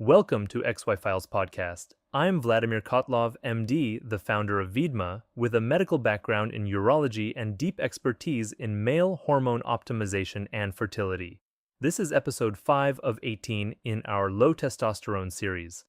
Welcome to XY Files Podcast. I'm Vladimir Kotlov, MD, the founder of Vidma, with a medical background in urology and deep expertise in male hormone optimization and fertility. This is episode 5 of 18 in our low testosterone series.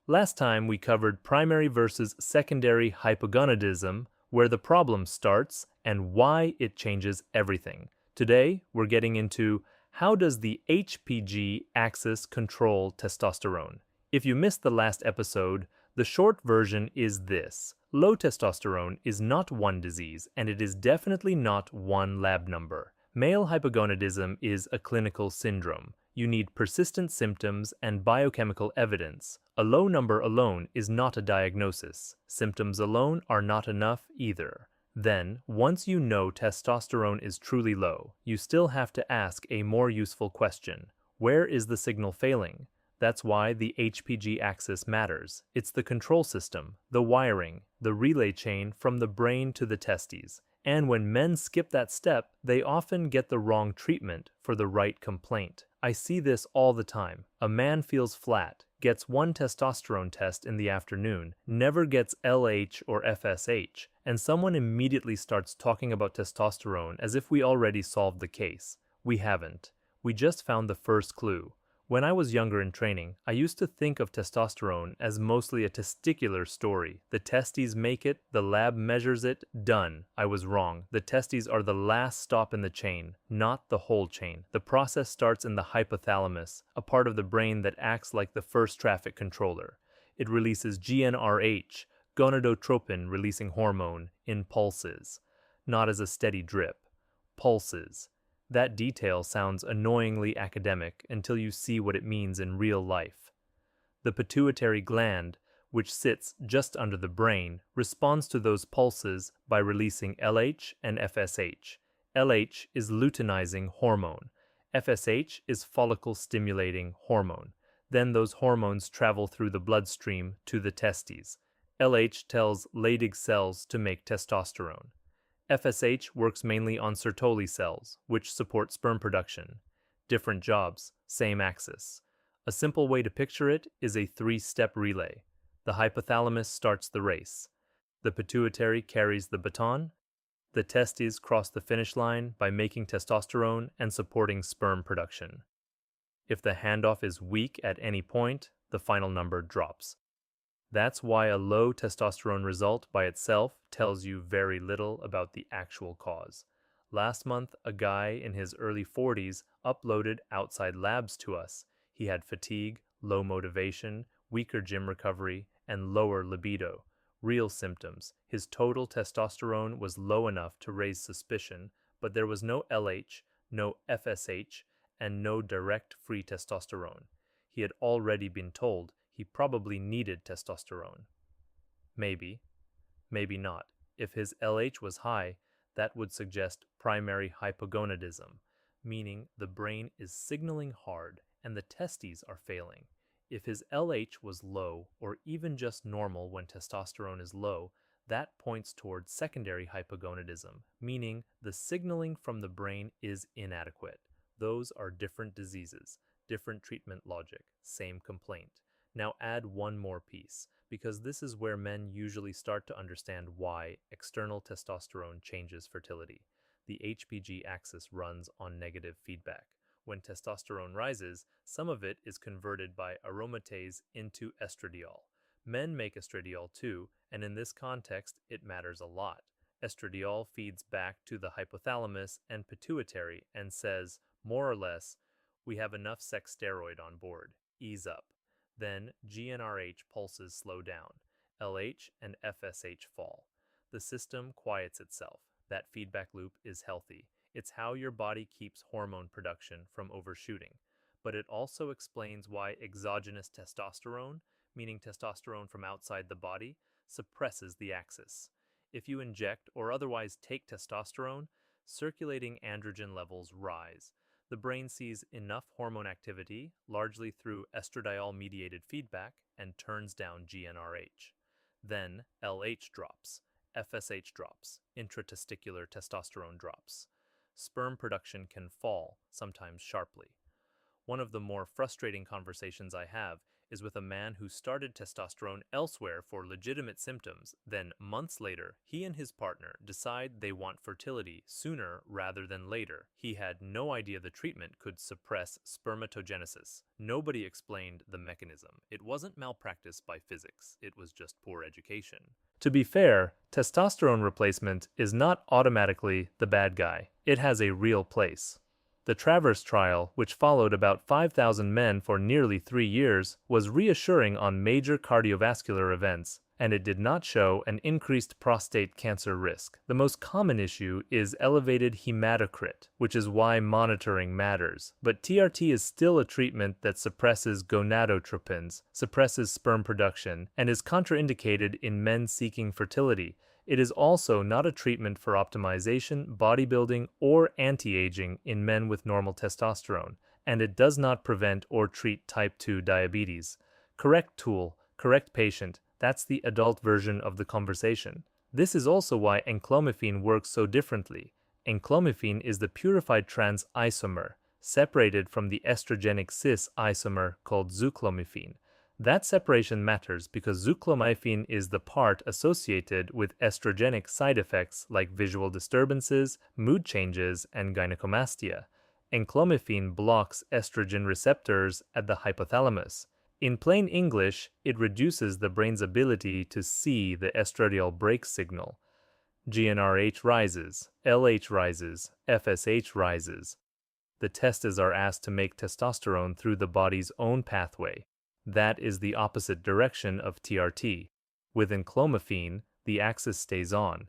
Last time we covered primary versus secondary hypogonadism, where the problem starts and why it changes everything. Today, we're getting into how does the HPG axis control testosterone? If you missed the last episode, the short version is this. Low testosterone is not one disease, and it is definitely not one lab number. Male hypogonadism is a clinical syndrome. You need persistent symptoms and biochemical evidence. A low number alone is not a diagnosis. Symptoms alone are not enough either. Then, once you know testosterone is truly low, you still have to ask a more useful question. Where is the signal failing? That's why the HPG axis matters. It's the control system, the wiring, the relay chain from the brain to the testes. And when men skip that step, they often get the wrong treatment for the right complaint. I see this all the time. A man feels flat, gets one testosterone test in the afternoon, never gets LH or FSH, and someone immediately starts talking about testosterone as if we already solved the case. We haven't. We just found the first clue. When I was younger in training, I used to think of testosterone as mostly a testicular story. The testes make it, the lab measures it, done. I was wrong. The testes are the last stop in the chain, not the whole chain. The process starts in the hypothalamus, a part of the brain that acts like the first traffic controller. It releases GnRH, gonadotropin-releasing hormone, in pulses, not as a steady drip. Pulses. That detail sounds annoyingly academic until you see what it means in real life. The pituitary gland, which sits just under the brain, responds to those pulses by releasing LH and FSH. LH is luteinizing hormone. FSH is follicle-stimulating hormone. Then those hormones travel through the bloodstream to the testes. LH tells Leydig cells to make testosterone. FSH works mainly on Sertoli cells, which support sperm production. Different jobs, same axis. A simple way to picture it is a three-step relay. The hypothalamus starts the race. The pituitary carries the baton. The testes cross the finish line by making testosterone and supporting sperm production. If the handoff is weak at any point, the final number drops. That's why a low testosterone result by itself tells you very little about the actual cause. Last month, a guy in his early 40s uploaded outside labs to us. He had fatigue, low motivation, weaker gym recovery, and lower libido. Real symptoms. His total testosterone was low enough to raise suspicion, but there was no LH, no FSH, and no direct free testosterone. He had already been told he probably needed testosterone. Maybe not. If his LH was high, that would suggest primary hypogonadism, meaning the brain is signaling hard and the testes are failing. If his LH was low or even just normal when testosterone is low, that points towards secondary hypogonadism, meaning the signaling from the brain is inadequate. Those are different diseases, different treatment logic, same complaint. Now add one more piece, because this is where men usually start to understand why external testosterone changes fertility. The HPG axis runs on negative feedback. When testosterone rises, some of it is converted by aromatase into estradiol. Men make estradiol too, and in this context, it matters a lot. Estradiol feeds back to the hypothalamus and pituitary and says, more or less, we have enough sex steroid on board. Ease up. Then GnRH pulses slow down, LH and FSH fall. The system quiets itself. That feedback loop is healthy. It's how your body keeps hormone production from overshooting. But it also explains why exogenous testosterone, meaning testosterone from outside the body, suppresses the axis. If you inject or otherwise take testosterone, circulating androgen levels rise. The brain sees enough hormone activity, largely through estradiol-mediated feedback, and turns down GnRH. Then LH drops, FSH drops, intratesticular testosterone drops. Sperm production can fall, sometimes sharply. One of the more frustrating conversations I have is with a man who started testosterone elsewhere for legitimate symptoms. Then, months later, he and his partner decide they want fertility sooner rather than later. He had no idea the treatment could suppress spermatogenesis. Nobody explained the mechanism. It wasn't malpractice by physics, it was just poor education. To be fair, testosterone replacement is not automatically the bad guy. It has a real place. The Travers trial, which followed about 5,000 men for nearly 3 years, was reassuring on major cardiovascular events, and it did not show an increased prostate cancer risk. The most common issue is elevated hematocrit, which is why monitoring matters. But TRT is still a treatment that suppresses gonadotropins, suppresses sperm production, and is contraindicated in men seeking fertility. It is also not a treatment for optimization, bodybuilding, or anti-aging in men with normal testosterone, and it does not prevent or treat type 2 diabetes. Correct tool, correct patient, that's the adult version of the conversation. This is also why enclomiphene works so differently. Enclomiphene is the purified trans isomer, separated from the estrogenic cis isomer called zuclomiphene. That separation matters because zuclomiphene is the part associated with estrogenic side effects like visual disturbances, mood changes, and gynecomastia. Enclomiphene blocks estrogen receptors at the hypothalamus. In plain English, it reduces the brain's ability to see the estradiol brake signal. GnRH rises, LH rises, FSH rises. The testes are asked to make testosterone through the body's own pathway. That is the opposite direction of TRT. With enclomiphene, the axis stays on.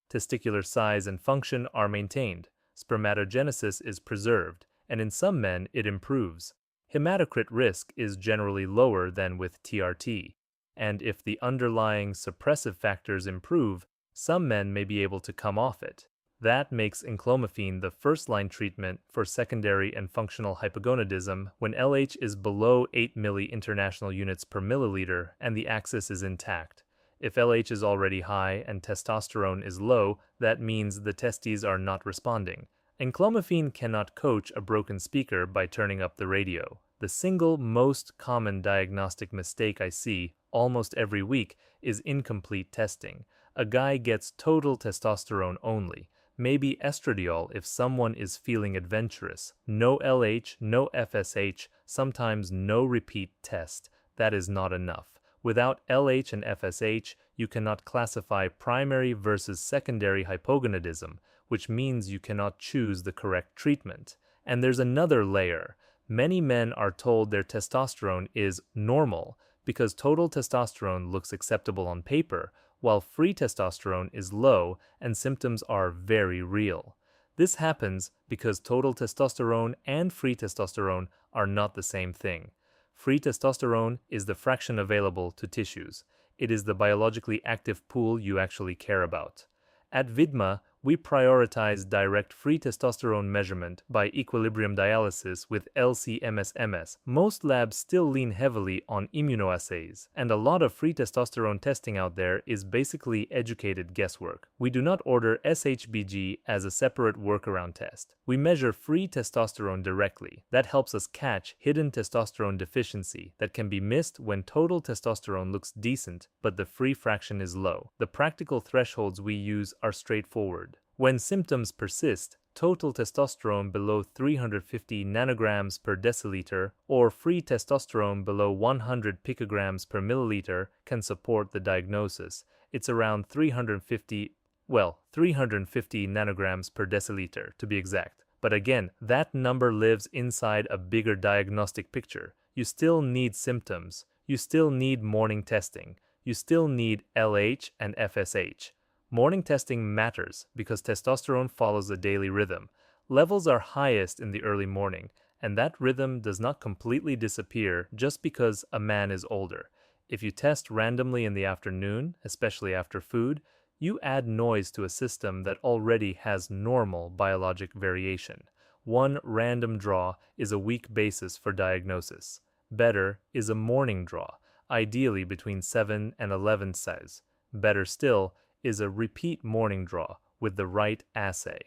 Testicular size and function are maintained, spermatogenesis is preserved, and in some men it improves. Hematocrit risk is generally lower than with TRT, and if the underlying suppressive factors improve, some men may be able to come off it. That makes enclomiphene the first-line treatment for secondary and functional hypogonadism when LH is below 8 milli-international units per milliliter and the axis is intact. If LH is already high and testosterone is low, that means the testes are not responding. Enclomiphene cannot coach a broken speaker by turning up the radio. The single most common diagnostic mistake I see almost every week is incomplete testing. A guy gets total testosterone only. Maybe estradiol if someone is feeling adventurous. No LH, no FSH, sometimes no repeat test. That is not enough. Without LH and FSH, you cannot classify primary versus secondary hypogonadism, which means you cannot choose the correct treatment. And there's another layer. Many men are told their testosterone is normal because total testosterone looks acceptable on paper, while free testosterone is low and symptoms are very real. This happens because total testosterone and free testosterone are not the same thing. Free testosterone is the fraction available to tissues. It is the biologically active pool you actually care about. At Vidma, we prioritize direct free testosterone measurement by equilibrium dialysis with LC-MS-MS. Most labs still lean heavily on immunoassays, and a lot of free testosterone testing out there is basically educated guesswork. We do not order SHBG as a separate workaround test. We measure free testosterone directly. That helps us catch hidden testosterone deficiency that can be missed when total testosterone looks decent, but the free fraction is low. The practical thresholds we use are straightforward. When symptoms persist, total testosterone below 350 nanograms per deciliter or free testosterone below 100 picograms per milliliter can support the diagnosis. It's around 350 nanograms per deciliter to be exact. But again, that number lives inside a bigger diagnostic picture. You still need symptoms. You still need morning testing. You still need LH and FSH. Morning testing matters because testosterone follows a daily rhythm. Levels are highest in the early morning, and that rhythm does not completely disappear just because a man is older. If you test randomly in the afternoon, especially after food, you add noise to a system that already has normal biologic variation. One random draw is a weak basis for diagnosis. Better is a morning draw, ideally between 7 and 11 says. Better still is a repeat morning draw with the right assay.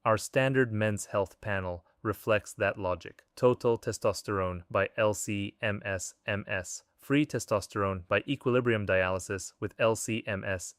Our standard men's health panel reflects that logic. Total testosterone by LC-MS-MS free testosterone by equilibrium dialysis with LC-MS,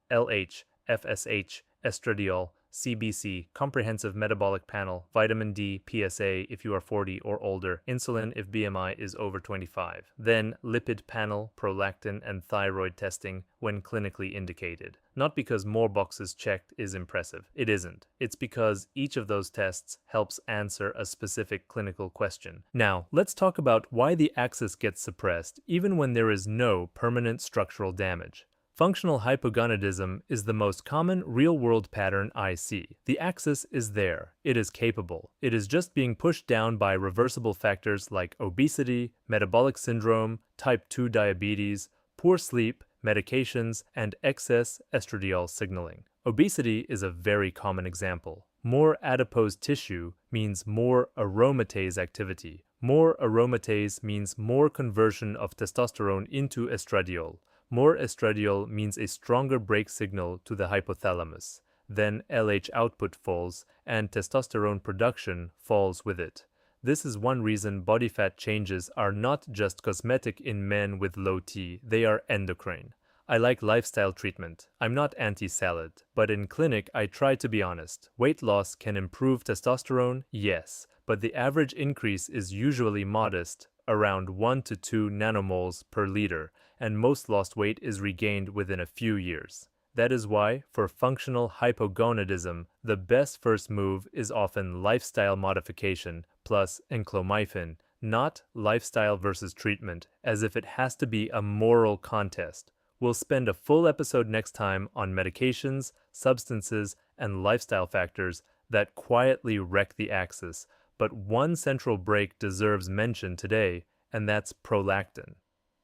LH, FSH, estradiol, CBC, comprehensive metabolic panel, vitamin D, PSA if you are 40 or older, insulin if BMI is over 25. Then lipid panel, prolactin, and thyroid testing when clinically indicated. Not because more boxes checked is impressive. It isn't. It's because each of those tests helps answer a specific clinical question. Now, let's talk about why the axis gets suppressed even when there is no permanent structural damage. Functional hypogonadism is the most common real-world pattern I see. The axis is there. It is capable. It is just being pushed down by reversible factors like obesity, metabolic syndrome, type 2 diabetes, poor sleep, medications, and excess estradiol signaling. Obesity is a very common example. More adipose tissue means more aromatase activity. More aromatase means more conversion of testosterone into estradiol. More estradiol means a stronger brake signal to the hypothalamus. Then LH output falls, and testosterone production falls with it. This is one reason body fat changes are not just cosmetic in men with low T, they are endocrine. I like lifestyle treatment. I'm not anti-salad, but in clinic I try to be honest. Weight loss can improve testosterone, yes, but the average increase is usually modest, around 1 to 2 nanomoles per liter, and most lost weight is regained within a few years. That is why, for functional hypogonadism, the best first move is often lifestyle modification plus enclomifene, not lifestyle versus treatment, as if it has to be a moral contest. We'll spend a full episode next time on medications, substances, and lifestyle factors that quietly wreck the axis, but one central break deserves mention today, and that's prolactin.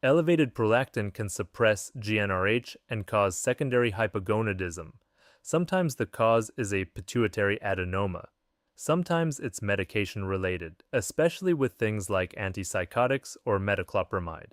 Elevated prolactin can suppress GnRH and cause secondary hypogonadism. Sometimes the cause is a pituitary adenoma. Sometimes it's medication-related, especially with things like antipsychotics or metoclopramide.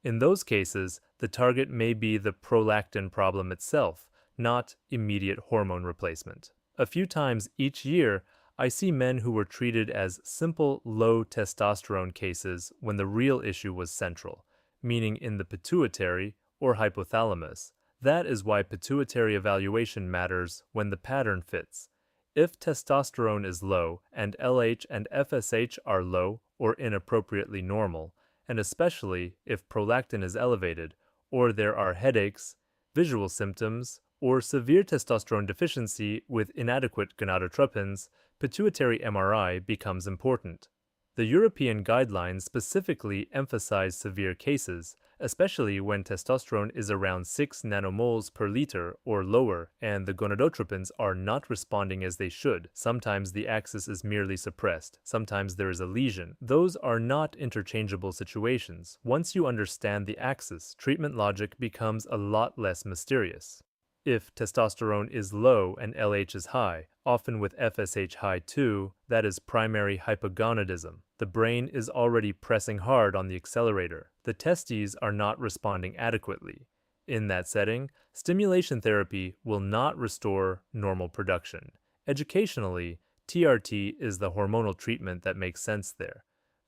In those cases, the target may be the prolactin problem itself, not immediate hormone replacement. A few times each year, I see men who were treated as simple low testosterone cases when the real issue was central, meaning in the pituitary or hypothalamus. That is why pituitary evaluation matters when the pattern fits. If testosterone is low and LH and FSH are low or inappropriately normal, and especially if prolactin is elevated, or there are headaches, visual symptoms, or severe testosterone deficiency with inadequate gonadotropins, pituitary MRI becomes important. The European guidelines specifically emphasize severe cases, especially when testosterone is around 6 nanomoles per liter or lower and the gonadotropins are not responding as they should. Sometimes the axis is merely suppressed. Sometimes there is a lesion. Those are not interchangeable situations. Once you understand the axis, treatment logic becomes a lot less mysterious. If testosterone is low and LH is high, often with FSH high too, that is primary hypogonadism. The brain is already pressing hard on the accelerator. The testes are not responding adequately. In that setting, stimulation therapy will not restore normal production. Educationally, TRT is the hormonal treatment that makes sense there.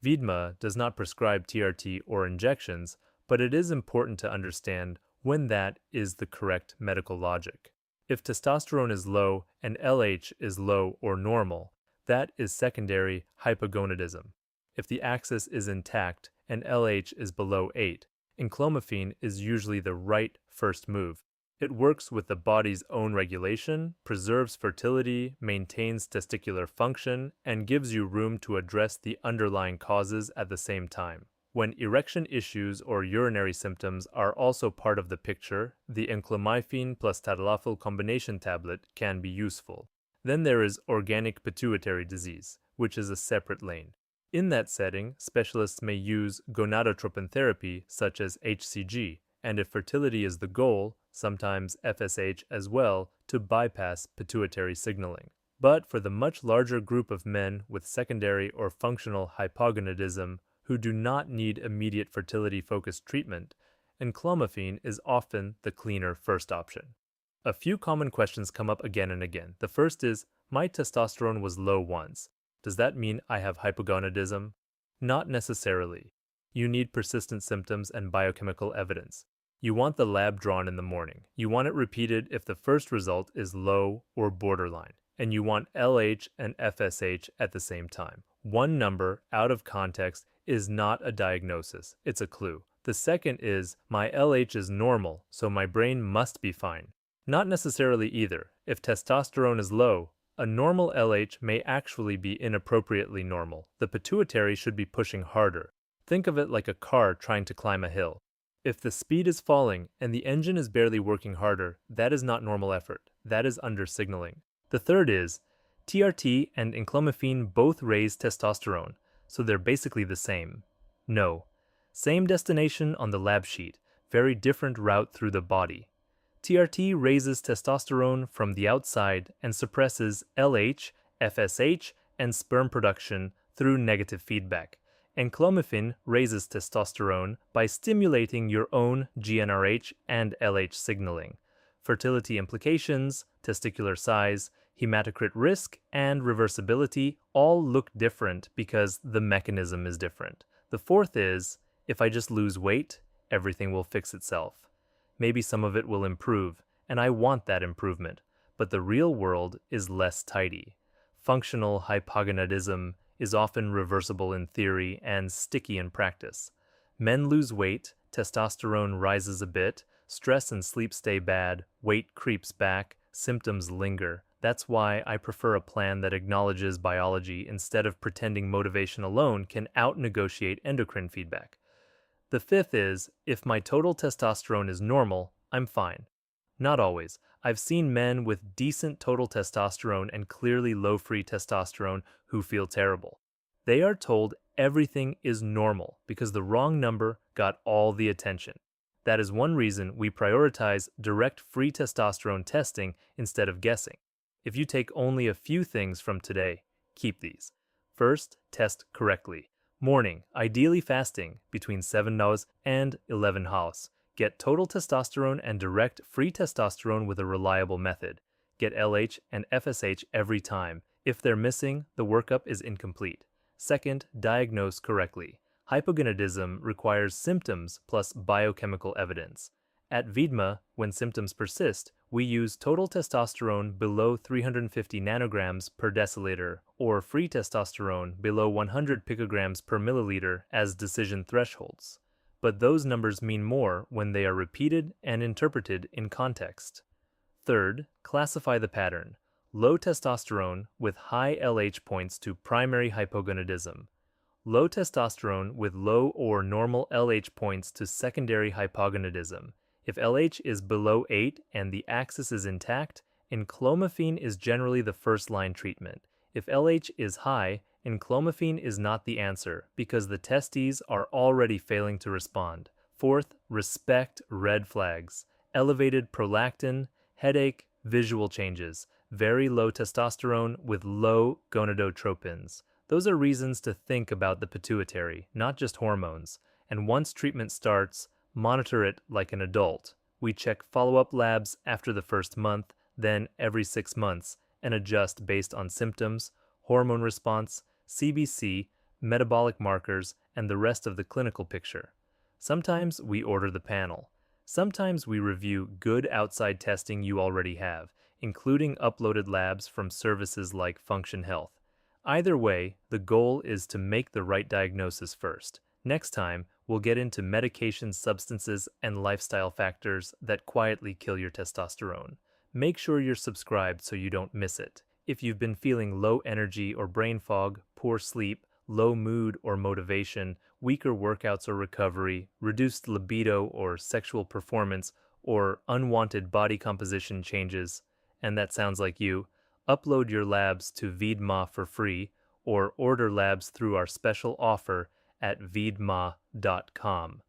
Vidma does not prescribe TRT or injections, but it is important to understand when that is the correct medical logic. If testosterone is low and LH is low or normal, that is secondary hypogonadism. If the axis is intact and LH is below 8, enclomifene is usually the right first move. It works with the body's own regulation, preserves fertility, maintains testicular function, and gives you room to address the underlying causes at the same time. When erection issues or urinary symptoms are also part of the picture, the enclomifene plus tadalafil combination tablet can be useful. Then there is organic pituitary disease, which is a separate lane. In that setting, specialists may use gonadotropin therapy such as HCG, and if fertility is the goal, sometimes FSH as well, to bypass pituitary signaling. But for the much larger group of men with secondary or functional hypogonadism who do not need immediate fertility-focused treatment, enclomifene is often the cleaner first option. A few common questions come up again and again. The first is, my testosterone was low once. Does that mean I have hypogonadism? Not necessarily. You need persistent symptoms and biochemical evidence. You want the lab drawn in the morning. You want it repeated if the first result is low or borderline. And you want LH and FSH at the same time. One number out of context is not a diagnosis, it's a clue. The second is, my LH is normal, so my brain must be fine. Not necessarily either. If testosterone is low, a normal LH may actually be inappropriately normal. The pituitary should be pushing harder. Think of it like a car trying to climb a hill. If the speed is falling and the engine is barely working harder, that is not normal effort. That is under-signaling. The third is, TRT and enclomiphene both raise testosterone, so they're basically the same. No. Same destination on the lab sheet, very different route through the body. TRT raises testosterone from the outside and suppresses LH, FSH, and sperm production through negative feedback. Enclomiphene raises testosterone by stimulating your own GnRH and LH signaling. Fertility implications, testicular size, hematocrit risk, and reversibility all look different because the mechanism is different. The fourth is, if I just lose weight, everything will fix itself. Maybe some of it will improve, and I want that improvement, but the real world is less tidy. Functional hypogonadism is often reversible in theory and sticky in practice. Men lose weight, testosterone rises a bit, stress and sleep stay bad, weight creeps back, symptoms linger. That's why I prefer a plan that acknowledges biology instead of pretending motivation alone can out-negotiate endocrine feedback. The fifth is, if my total testosterone is normal, I'm fine. Not always. I've seen men with decent total testosterone and clearly low free testosterone who feel terrible. They are told everything is normal because the wrong number got all the attention. That is one reason we prioritize direct free testosterone testing instead of guessing. If you take only a few things from today, keep these. First, test correctly. Morning, ideally fasting between 7 hours and 11 hours. Get total testosterone and direct free testosterone with a reliable method. Get LH and FSH every time. If they're missing, the workup is incomplete. Second, diagnose correctly. Hypogonadism requires symptoms plus biochemical evidence. At VIDMA, when symptoms persist, we use total testosterone below 350 nanograms per deciliter or free testosterone below 100 picograms per milliliter as decision thresholds. But those numbers mean more when they are repeated and interpreted in context. Third, classify the pattern. Low testosterone with high LH points to primary hypogonadism. Low testosterone with low or normal LH points to secondary hypogonadism. If LH is below 8 and the axis is intact, enclomiphene is generally the first-line treatment. If LH is high, enclomiphene is not the answer because the testes are already failing to respond. Fourth, respect red flags. Elevated prolactin, headache, visual changes, very low testosterone with low gonadotropins. Those are reasons to think about the pituitary, not just hormones. And once treatment starts, monitor it like an adult. We check follow-up labs after the first month, then every 6 months, and adjust based on symptoms, hormone response, CBC, metabolic markers, and the rest of the clinical picture. Sometimes we order the panel. Sometimes we review good outside testing you already have, including uploaded labs from services like Function Health. Either way, the goal is to make the right diagnosis first. Next time, we'll get into medication, substances, and lifestyle factors that quietly kill your testosterone. Make sure you're subscribed so you don't miss it. If you've been feeling low energy or brain fog, poor sleep, low mood or motivation, weaker workouts or recovery, reduced libido or sexual performance, or unwanted body composition changes, and that sounds like you, upload your labs to VIDMA for free or order labs through our special offer at vidma.com.